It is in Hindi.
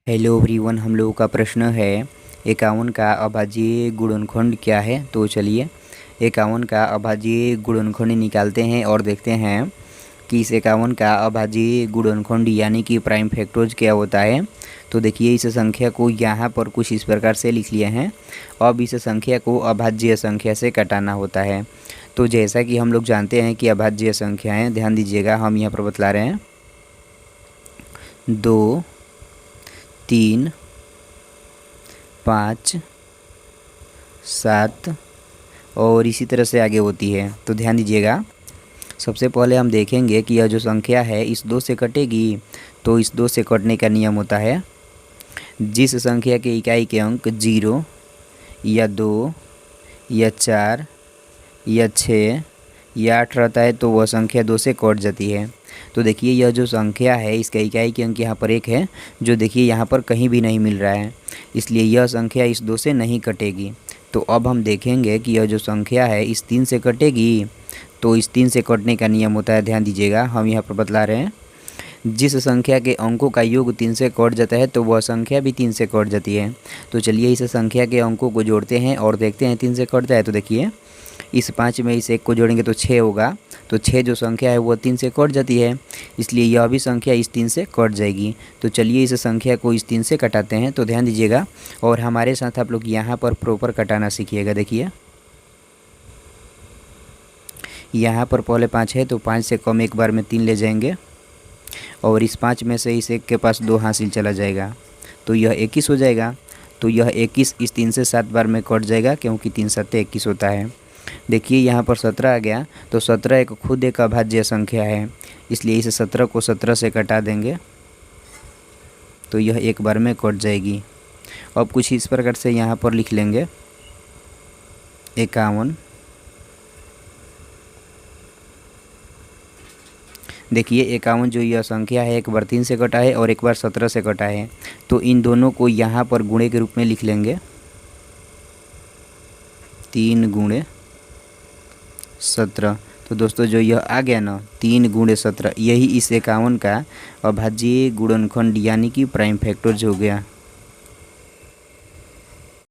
हेलो एवरीवन, हम लोगों का प्रश्न है 51 का अभाज्य गुणनखंड क्या है। तो चलिए 51 का अभाज्य गुणनखंड निकालते हैं और देखते हैं कि इस 51 का अभाज्य गुणनखंड यानी कि प्राइम फैक्टर्स क्या होता है। तो देखिए, इस संख्या को यहाँ पर कुछ इस प्रकार से लिख लिए हैं। अब इस संख्या को अभाज्य संख्या से घटाना होता है। तो जैसा कि हम लोग जानते हैं कि अभाज्य संख्याएँ, ध्यान दीजिएगा, हम यहाँ पर बतला रहे हैं 2, 3, 5, 7 और इसी तरह से आगे होती है। तो ध्यान दीजिएगा, सबसे पहले हम देखेंगे कि यह जो संख्या है इस 2 से कटेगी। तो इस 2 से कटने का नियम होता है, जिस संख्या के इकाई के अंक 0 या 2 या 4 या 6 या 8 रहता है तो वह संख्या 2 से कट जाती है। तो देखिए, यह जो संख्या है इसका इकाई के अंक यहाँ पर 1 है, जो देखिए यहाँ पर कहीं भी नहीं मिल रहा है, इसलिए यह संख्या इस 2 से नहीं कटेगी। तो अब हम देखेंगे कि यह जो संख्या है इस 3 से कटेगी। तो इस 3 से कटने का नियम होता है, ध्यान दीजिएगा, हम यहाँ पर बतला रहे हैं, जिस संख्या के अंकों का योग 3 से कट जाता है तो वह संख्या भी 3 से कट जाती है। तो चलिए इस संख्या के अंकों को जोड़ते हैं और देखते हैं 3 से कटता है। तो देखिए, इस 5 में इस 1 को जोड़ेंगे तो 6 होगा। तो 6 जो संख्या है वो 3 से कट जाती है, इसलिए यह भी संख्या इस 3 से कट जाएगी। तो चलिए इस संख्या को इस 3 से कटाते हैं। तो ध्यान दीजिएगा और हमारे साथ आप लोग यहाँ पर प्रॉपर कटाना सीखिएगा। देखिए, यहाँ पर पहले 5 है तो 5 से कम एक बार में 3 ले जाएंगे और इस 5 में से इस 1 के पास 2 हासिल चला जाएगा, तो यह 21 हो जाएगा। तो यह 21 इस 3 से 7 बार में कट जाएगा, क्योंकि 3 7 21 होता है। देखिए यहाँ पर 17 आ गया, तो 17 एक खुद एक अभाज्य संख्या है, इसलिए इस 17 को 17 से कटा देंगे तो यह एक बार में कट जाएगी। अब कुछ इस प्रकार से यहाँ पर लिख लेंगे 51। देखिए 51 जो यह संख्या है एक बार 3 से कटा है और एक बार 17 से कटा है, तो इन दोनों को यहाँ पर गुणे के रूप में लिख लेंगे, 3 गुणे 17। तो दोस्तों जो यह आ गया ना 3 गुणे 17, यही इस 51 का अभाज्य गुणनखंड यानी कि प्राइम फैक्टर्स हो गया।